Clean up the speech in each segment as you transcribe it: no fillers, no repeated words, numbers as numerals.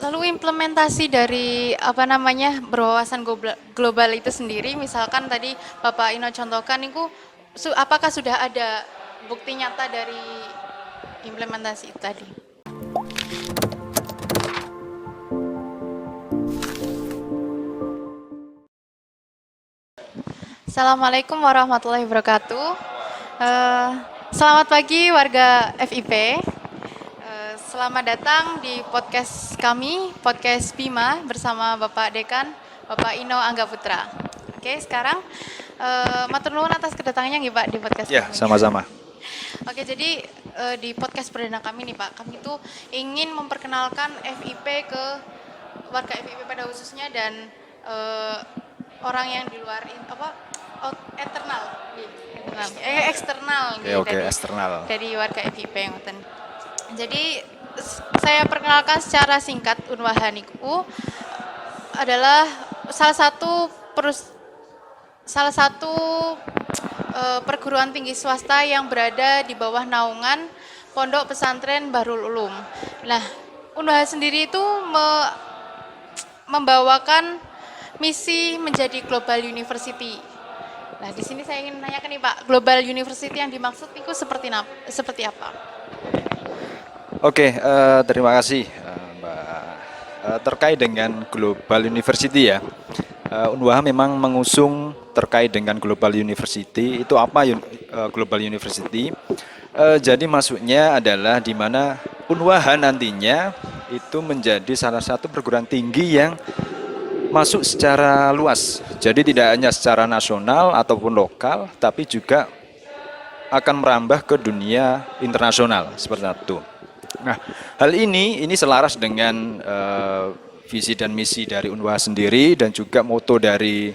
Lalu implementasi dari berwawasan global itu sendiri, misalkan tadi Bapak Ino contohkan, itu apakah sudah ada bukti nyata dari implementasi itu tadi? Assalamualaikum warahmatullahi wabarakatuh. Eh, Selamat pagi warga FIP. Selamat datang di podcast kami, podcast Bima bersama Bapak Dekan, Bapak Ino Angga Putra. Oke, sekarang matur nuwun atas kedatangannya nih Pak di podcast Ya, kami. sama-sama. Oke, jadi di podcast perdana kami nih Pak, kami itu ingin memperkenalkan FIP ke warga FIP pada khususnya dan orang yang di luar eksternal, eksternal Oke, eksternal. dari warga FIP yang ngoten. Jadi saya perkenalkan secara singkat, Unwaha niku adalah salah satu perguruan tinggi swasta yang berada di bawah naungan Pondok Pesantren Bahrul Ulum. Nah, Unwaha sendiri itu membawakan misi menjadi Global University. Nah, di sini saya ingin menanyakan nih Pak, Global University yang dimaksud itu seperti apa? Oke, terima kasih Mbak. Terkait dengan Global University ya, Unwaha memang mengusung terkait dengan Global University. Itu apa Global University? Jadi maksudnya adalah di mana Unwaha nantinya itu menjadi salah satu perguruan tinggi yang masuk secara luas. Jadi tidak hanya secara nasional ataupun lokal, tapi juga akan merambah ke dunia internasional seperti itu. Nah, hal ini selaras dengan visi dan misi dari Unwaha sendiri dan juga moto dari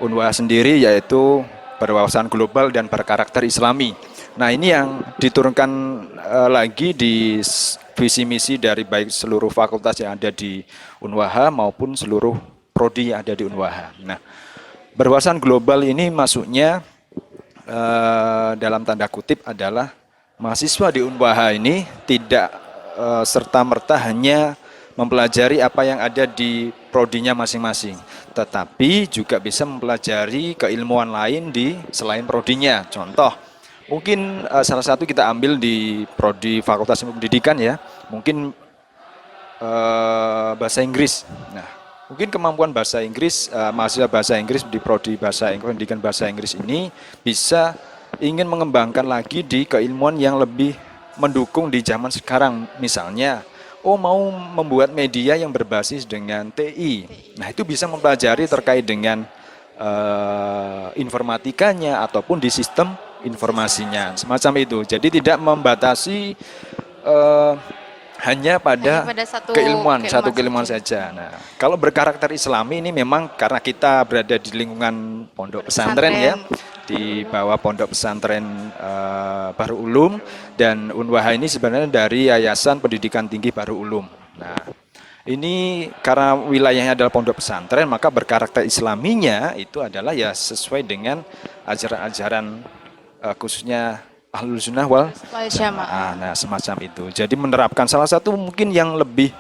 Unwaha sendiri, yaitu berwawasan global dan berkarakter Islami. Nah, ini yang diturunkan lagi di visi misi dari baik seluruh fakultas yang ada di Unwaha maupun seluruh prodi yang ada di Unwaha. Nah, berwawasan global ini maksudnya dalam tanda kutip adalah mahasiswa di Unwaha ini tidak serta-merta hanya mempelajari apa yang ada di prodinya masing-masing, tetapi juga bisa mempelajari keilmuan lain di selain prodinya. Contoh, mungkin salah satu kita ambil di prodi Fakultas Ilmu Pendidikan ya, mungkin bahasa Inggris. Nah, mungkin kemampuan bahasa Inggris, mahasiswa bahasa Inggris di prodi pendidikan bahasa Inggris ini bisa ingin mengembangkan lagi di keilmuan yang lebih mendukung di zaman sekarang. Misalnya, mau membuat media yang berbasis dengan TI. Nah, itu bisa mempelajari terkait dengan informatikanya ataupun di sistem informasinya, semacam itu. Jadi tidak membatasi hanya pada satu keilmuan saja. Nah, kalau berkarakter Islami ini memang karena kita berada di lingkungan pondok pesantren ya, di bawah pondok pesantren Bahrul Ulum, dan Unwaha ini sebenarnya dari Yayasan Pendidikan Tinggi Bahrul Ulum. Nah, ini karena wilayahnya adalah pondok pesantren, maka berkarakter Islaminya itu adalah ya sesuai dengan ajaran-ajaran khususnya Ahlul Sunnah wal Jamaah. Nah, semacam itu. Jadi menerapkan salah satu mungkin yang lebih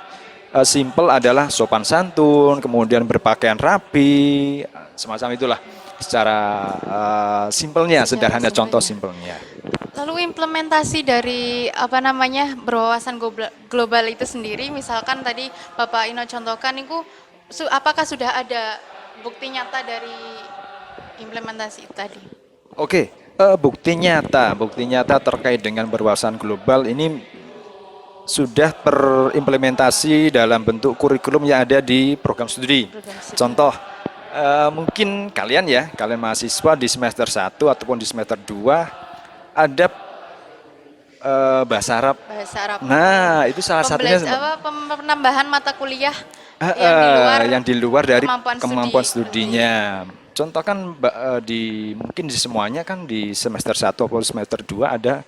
simpel adalah sopan santun, kemudian berpakaian rapi, semacam itulah. Secara simpelnya, sederhana, contoh simpelnya. Lalu implementasi dari berwawasan global itu sendiri, misalkan tadi Bapak Ino contohkan, itu apakah sudah ada bukti nyata dari implementasi itu tadi? Oke, bukti nyata terkait dengan berwawasan global ini sudah terimplementasi dalam bentuk kurikulum yang ada di program studi. Contoh, mungkin kalian mahasiswa di semester 1 ataupun di semester 2 ada bahasa Arab. Nah, itu salah satunya penambahan mata kuliah yang di luar dari kemampuan studinya. Contoh kan mungkin di semuanya kan di semester 1 atau semester 2 ada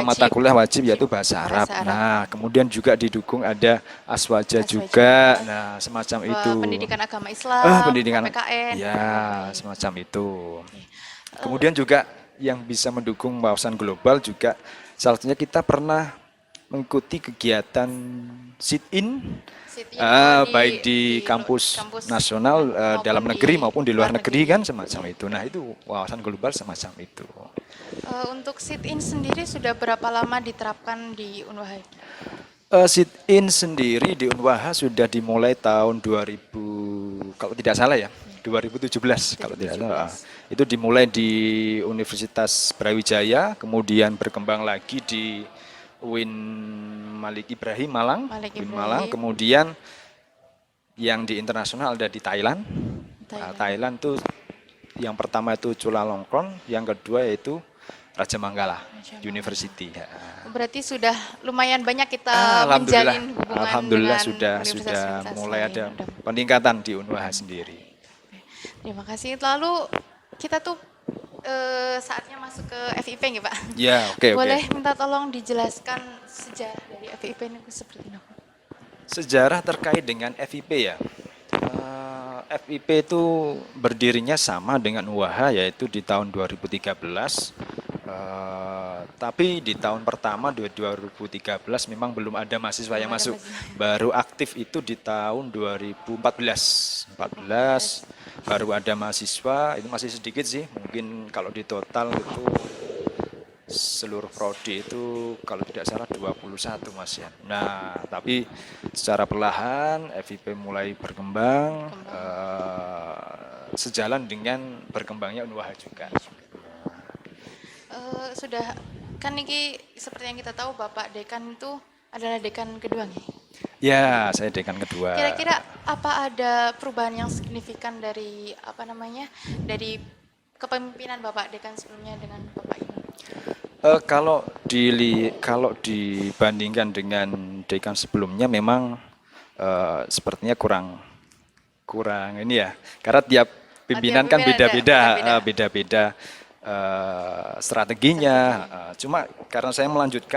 mata kuliah wajib yaitu bahasa Arab. Nah, kemudian juga didukung ada aswaja juga. Nah, semacam itu. Pendidikan agama Islam, PKN. Ya, semacam itu. Kemudian juga yang bisa mendukung wawasan global juga salah satunya kita pernah mengikuti kegiatan sit-in seat yang baik di kampus nasional dalam negeri maupun di luar negeri kan semacam itu. Nah itu wawasan global semacam itu. Untuk sit in sendiri sudah berapa lama diterapkan di Unwahai? Sit in sendiri di Unwaha sudah dimulai tahun 2000 kalau tidak salah ya 2017 kalau tidak salah. Itu dimulai di Universitas Brawijaya, kemudian berkembang lagi di UIN Malik Ibrahim Malang, kemudian yang di internasional ada di Thailand. Thailand tuh yang pertama itu Chulalongkorn, yang kedua yaitu Raja Manggala University. Berarti sudah lumayan banyak kita menjalin hubungan. Alhamdulillah sudah mulai ada peningkatan di Unwaha sendiri. Terima kasih. Lalu kita tuh saatnya masuk ke FIP nggih Pak? Ya, oke. Boleh minta tolong dijelaskan sejarah dari FIP ini seperti apa? Sejarah terkait dengan FIP ya. FIP itu berdirinya sama dengan UAH yaitu di tahun 2013. Tapi di tahun pertama 2013 memang belum ada mahasiswa yang masuk. Baru aktif itu di tahun 2014. Baru ada mahasiswa, itu masih sedikit sih. Mungkin kalau di total itu seluruh prodi itu kalau tidak salah 21 Mas ya. Nah, tapi secara perlahan FIP mulai berkembang sejalan dengan berkembangnya Unwaha juga. Sudah kan ini seperti yang kita tahu Bapak dekan itu adalah dekan kedua nih. Ya, saya dekan kedua. Kira-kira apa ada perubahan yang signifikan dari dari kepemimpinan Bapak dekan sebelumnya dengan Bapak ini? Kalau dibandingkan dengan dekan sebelumnya memang sepertinya kurang ini ya, karena tiap pimpinan kan beda-beda strateginya. Cuma karena saya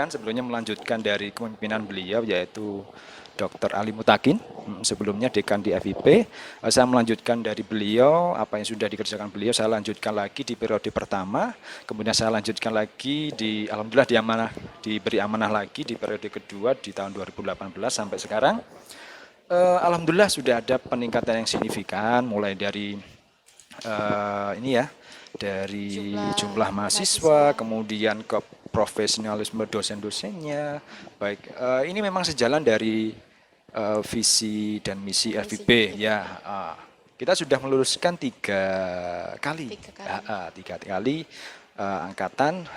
sebelumnya melanjutkan dari kepemimpinan beliau yaitu Dr. Ali Mutakin, sebelumnya dekan di FIP. Saya melanjutkan dari beliau, apa yang sudah dikerjakan beliau, saya lanjutkan lagi di periode pertama, kemudian saya lanjutkan lagi alhamdulillah diberi amanah lagi di periode kedua di tahun 2018 sampai sekarang. Alhamdulillah sudah ada peningkatan yang signifikan, mulai dari dari jumlah mahasiswa, kemudian ke profesionalisme dosen-dosennya. Baik, ini memang sejalan dari visi dan misi FIP ya. Kita sudah meluluskan tiga kali angkatan,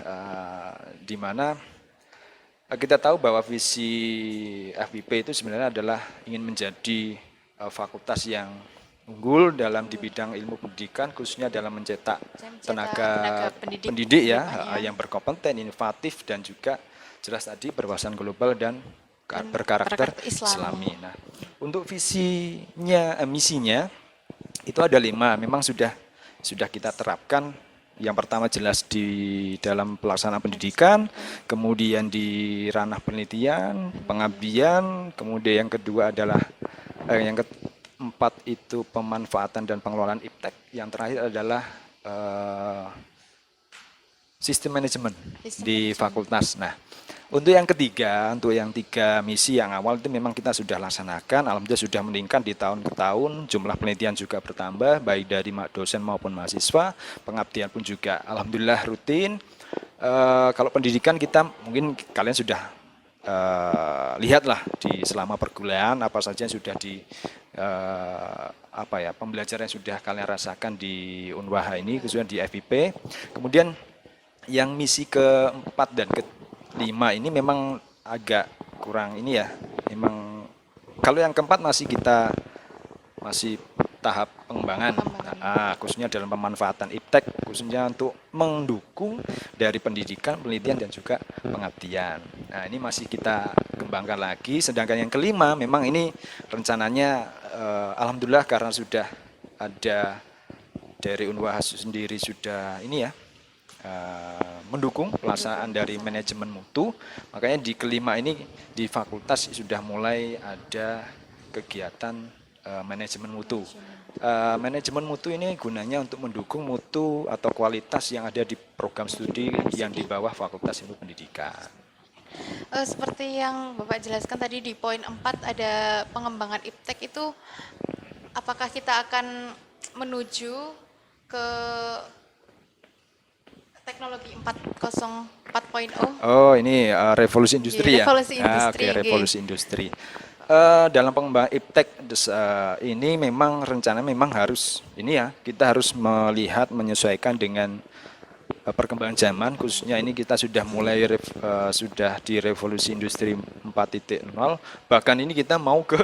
di mana kita tahu bahwa visi FIP itu sebenarnya adalah ingin menjadi fakultas yang unggul dalam di bidang ilmu pendidikan, khususnya dalam mencetak tenaga pendidik yang berkompeten, inovatif, dan juga jelas tadi berwawasan global dan berkarakter Islami. Nah, untuk misinya itu ada 5, memang sudah kita terapkan. Yang pertama jelas di dalam pelaksanaan pendidikan, kemudian di ranah penelitian, pengabdian, kemudian yang kedua adalah yang keempat itu pemanfaatan dan pengelolaan iptek, yang terakhir adalah sistem manajemen di fakultas. Nah, untuk yang tiga misi yang awal itu memang kita sudah laksanakan, alhamdulillah sudah meningkat di tahun ke tahun, jumlah penelitian juga bertambah, baik dari dosen maupun mahasiswa, pengabdian pun juga alhamdulillah rutin. Kalau pendidikan kita mungkin kalian sudah lihatlah di selama perkuliahan apa saja yang sudah pembelajaran yang sudah kalian rasakan di Unwaha ini, khususnya di FIP. Kemudian yang misi keempat dan kelima ini memang agak kurang ini ya. Memang kalau yang keempat masih tahap pengembangan. Khususnya dalam pemanfaatan iptek, khususnya untuk mendukung dari pendidikan, penelitian, dan juga pengabdian. Nah, ini masih kita kembangkan lagi. Sedangkan yang kelima memang ini rencananya alhamdulillah karena sudah ada dari Unwaha sendiri sudah mendukung pelaksanaan dari manajemen mutu, makanya di kelima ini di fakultas sudah mulai ada kegiatan manajemen mutu. Manajemen mutu ini gunanya untuk mendukung mutu atau kualitas yang ada di program studi yang di bawah Fakultas Ilmu Pendidikan. Seperti yang Bapak jelaskan tadi di poin 4 ada pengembangan iptek itu, apakah kita akan menuju ke teknologi 4.0? Oh, ini revolusi Nggih, industri ya? revolusi Oke, industri nggih. revolusi industri. Dalam pengembangan iptek ini memang rencana memang harus ini ya, kita harus melihat menyesuaikan dengan perkembangan zaman, khususnya ini kita sudah mulai sudah di revolusi industri 4.0, bahkan ini kita mau ke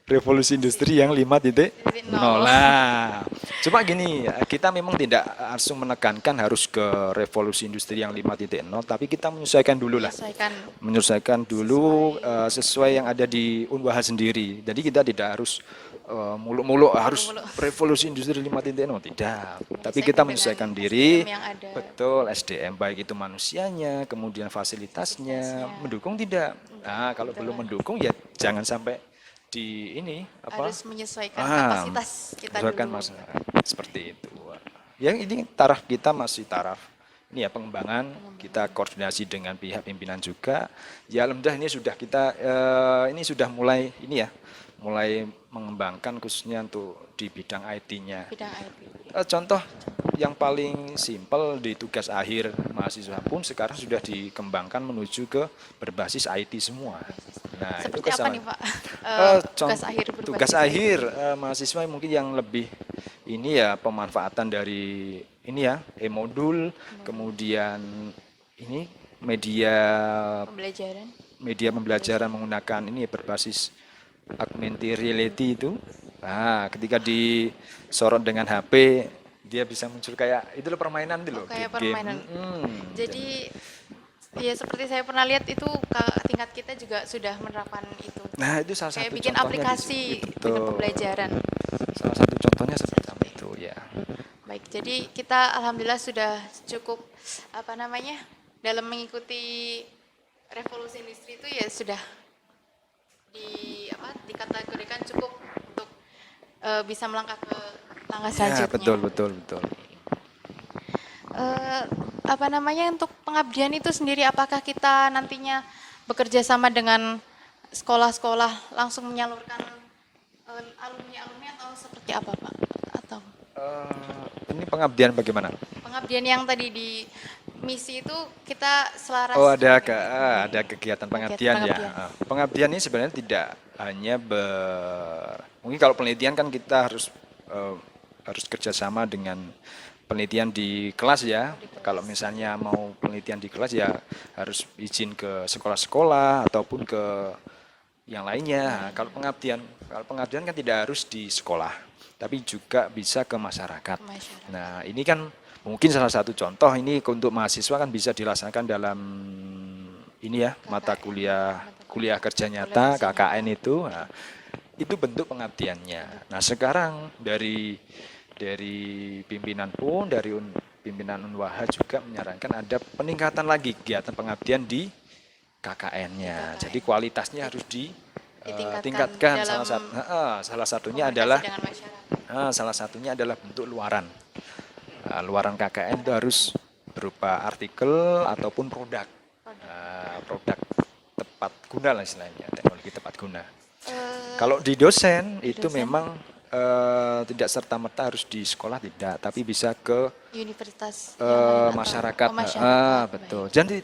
revolusi industri yang 5.0. Nah, cuma gini, kita memang tidak langsung menekankan harus ke revolusi industri yang 5.0, tapi kita menyesuaikan dulu lah. Menyesuaikan Menyesuaikan dulu sesuai yang ada di Unwaha sendiri. Jadi kita tidak harus muluk-muluk harus Muluk-muluk. revolusi industri 5.0, tidak. Tapi Menyesuaikan kita dengan menyesuaikan diri, SDM yang ada. betul SDM baik itu manusianya, kemudian fasilitasnya, mendukung tidak. Nah, kalau belum mendukung ya jangan sampai di ini apa? Harus menyesuaikan kapasitas kita Menyesuaikan dulu. masyarakat seperti itu. Yang ini taraf kita masih taraf ini ya pengembangan, kita koordinasi dengan pihak pimpinan juga. Ya alhamdulillah ini sudah kita ini sudah mulai ini ya, mulai mengembangkan khususnya untuk di bidang IT-nya. Bidang IT. Contoh yang paling simpel di tugas akhir mahasiswa pun sekarang sudah dikembangkan menuju ke berbasis IT semua. Nah, itu Seperti apa kesalahan. nih Pak? Tugas Tugas akhir berbasis tugas IT. akhir mahasiswa mungkin yang lebih ini ya pemanfaatan dari ini ya e-modul, kemudian ini media Pembelajaran. media pembelajaran menggunakan ini berbasis augmented reality itu. Nah, ketika disorot dengan HP, dia bisa muncul kayak itu loh permainan itu loh, Kayak game. permainan. Jadi ya seperti saya pernah lihat itu tingkat kita juga sudah menerapkan itu. Nah, itu salah Kayak satu bikin contohnya aplikasi itu. dengan pembelajaran. Salah satu contohnya seperti itu ya. Baik, jadi kita alhamdulillah sudah cukup apa namanya dalam mengikuti revolusi industri itu ya sudah dikategorikan cukup untuk bisa melangkah ke langkah Ya, selanjutnya. betul betul betul. Apa namanya untuk pengabdian itu sendiri apakah kita nantinya bekerja sama dengan sekolah-sekolah langsung menyalurkan alumni-alumni atau seperti apa Pak? Atau Ini pengabdian bagaimana? pengabdian yang tadi di misi itu kita selaras Oh, ada dengan ada kegiatan pengabdian ya. pengabdian. Pengabdian ini sebenarnya tidak hanya mungkin kalau penelitian kan kita harus kerjasama dengan penelitian di kelas ya. Kalau misalnya mau penelitian di kelas ya harus izin ke sekolah-sekolah ataupun ke yang lainnya. Kalau pengabdian kan tidak harus di sekolah, tapi juga bisa ke masyarakat. Masyarakat. Nah, ini kan mungkin salah satu contoh ini untuk mahasiswa kan bisa dilaksanakan dalam ini ya, mata kuliah kerja nyata, KKN itu. Nah, itu bentuk pengabdiannya. Nah, sekarang dari pimpinan pun pimpinan Unwaha juga menyarankan ada peningkatan lagi kegiatan pengabdian di KKN-nya. Jadi kualitasnya harus ditingkatkan. dalam Salah satunya komunikasi adalah dengan masyarakat. salah satunya adalah bentuk luaran. Luaran KKN itu harus berupa artikel ataupun produk. Produk tepat guna lah istilahnya, teknologi tepat guna. Kalau di dosen itu memang tidak serta-merta harus di sekolah tidak, tapi bisa ke Universitas yang lain atau- masyarakat. oh, masyarakat. Betul. Jadi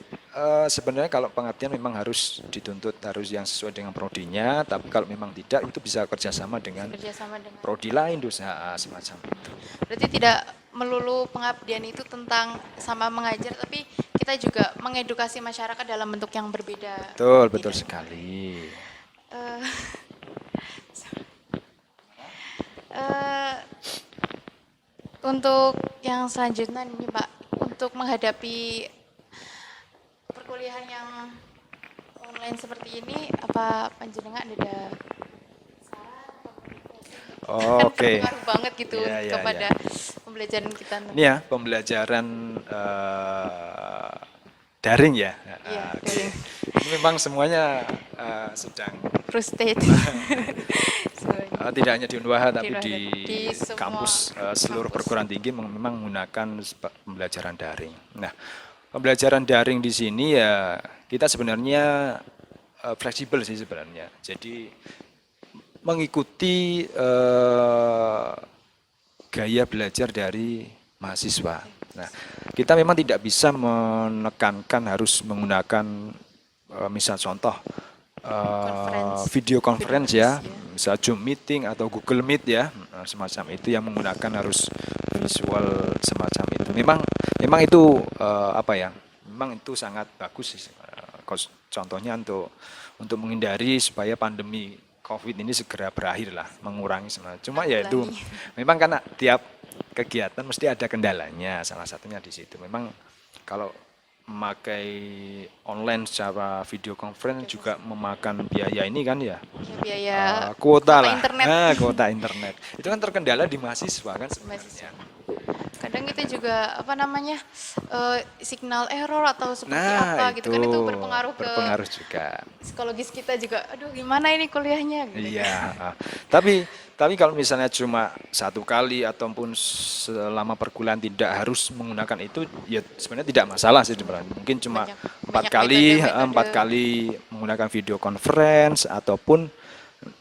sebenarnya kalau pengabdian memang harus dituntut harus yang sesuai dengan prodinya, tapi kalau memang tidak itu bisa kerjasama dengan Kerjasama dengan prodi lain dosa semacam itu. berarti tidak melulu pengabdian itu tentang sama mengajar, tapi kita juga mengedukasi masyarakat dalam bentuk yang berbeda. Betul, betul Tidak. sekali. Eh, eh, untuk yang selanjutnya nih Pak, untuk menghadapi perkuliahan yang online seperti ini, apa panjenengan ada saran atau kan Oke. berpengaruh banget gitu Iya, iya, kepada iya. pembelajaran kita. Ini ya pembelajaran daring ya. Iya, Oke. daring. Ini memang semuanya sedang Frustate. tidak hanya di Unwaha tapi Unwaha, di di semua kampus seluruh kampus. perguruan tinggi memang menggunakan pembelajaran daring. Nah, pembelajaran daring di sini ya kita sebenarnya fleksibel sih sebenarnya. Jadi mengikuti gaya belajar dari mahasiswa. Nah, kita memang tidak bisa menekankan harus menggunakan misal contoh video conference ya, misal Zoom meeting atau Google Meet ya, semacam itu yang menggunakan harus visual semacam itu. Memang itu apa ya? Memang itu sangat bagus sih. Contohnya untuk menghindari supaya pandemi COVID ini segera berakhir lah, mengurangi semua. Cuma ya itu memang karena tiap kegiatan mesti ada kendalanya, salah satunya di situ. Memang kalau memakai online secara video conference juga memakan biaya ini kan ya, biaya kuota lah, internet. Kuota internet. Itu kan terkendala di mahasiswa kan sebenarnya. Kadang itu juga apa namanya signal error atau seperti apa gitu kan, itu berpengaruh juga psikologis kita juga. Aduh, gimana ini kuliahnya gitu. Iya. Tapi kalau misalnya cuma satu kali ataupun selama perkuliahan tidak harus menggunakan itu, ya sebenarnya tidak masalah sih sebenarnya. Mungkin cuma empat kali menggunakan video conference ataupun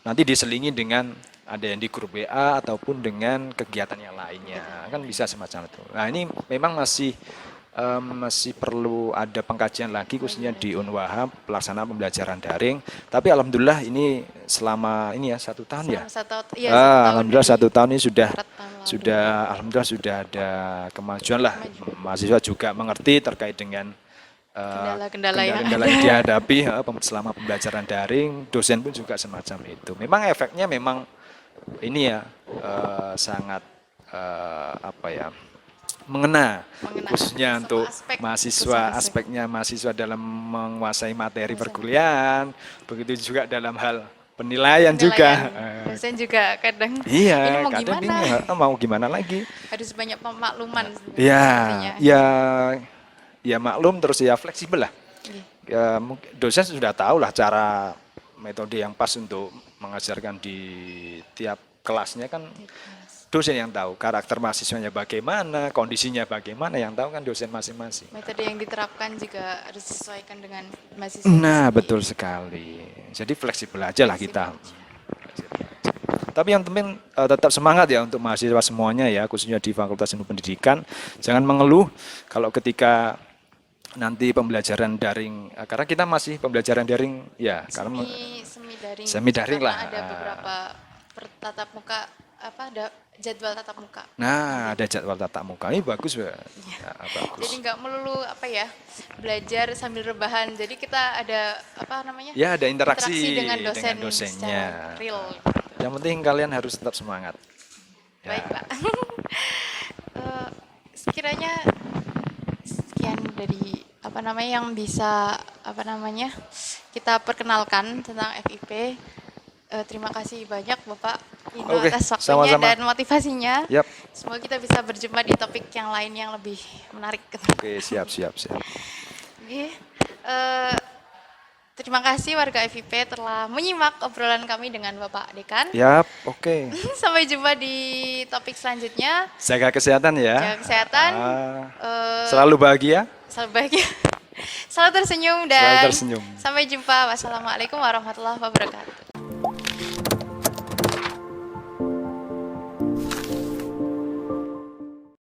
nanti diselingi dengan ada yang di grup WA ataupun dengan kegiatan yang lainnya, kan bisa semacam itu. Nah ini memang masih perlu ada pengkajian lagi khususnya di Unwaha pelaksanaan pembelajaran daring. Tapi alhamdulillah ini selama ini ya 1 tahun ya. Alhamdulillah 1 tahun ini alhamdulillah sudah ada kemajuan lah. Mahasiswa juga mengerti terkait dengan kendala yang dihadapi selama pembelajaran daring. Dosen pun juga semacam itu. Memang efeknya memang ini ya sangat apa ya, mengena khususnya untuk mahasiswa, aspeknya mahasiswa dalam menguasai materi perkuliahan, begitu juga dalam hal penilaian juga. Dosen juga kadang iya, ini kadang ini mau gimana lagi, harus banyak pemakluman. Ya maklum, terus ya fleksibel lah. Ya, dosen sudah tahu lah cara metode yang pas untuk mengajarkan di tiap kelasnya kan. Dosen yang tahu karakter mahasiswanya bagaimana, kondisinya bagaimana, yang tahu kan dosen masing-masing. Metode yang diterapkan juga harus disesuaikan dengan mahasiswa. Nah, betul sekali. Jadi fleksibel aja lah kita. Tapi yang penting tetap semangat ya untuk mahasiswa semuanya ya, khususnya di Fakultas Ilmu Pendidikan. Jangan mengeluh kalau ketika nanti pembelajaran daring, karena kita masih pembelajaran daring ya, semi daring lah. Ada beberapa tatap muka, ada jadwal tatap muka. Nah, ada jadwal tatap muka, ini bagus ya. Bagus. Jadi nggak melulu belajar sambil rebahan. Jadi kita ada ya ada interaksi dengan dosennya. Real. Yang penting kalian harus tetap semangat. Baik, Pak. Sekiranya sekian dari yang bisa kita perkenalkan tentang FIP. Terima kasih banyak Bapak Ino atas waktunya dan motivasinya. Yep. Semoga kita bisa berjumpa di topik yang lain yang lebih menarik. Oke, siap. Oke. Terima kasih warga FIP telah menyimak obrolan kami dengan Bapak Dekan. Yap, oke. Sampai jumpa di topik selanjutnya. Jaga kesehatan ya. Jaga kesehatan. Selalu bahagia. Selalu tersenyum dan sampai jumpa. Wassalamualaikum warahmatullahi wabarakatuh.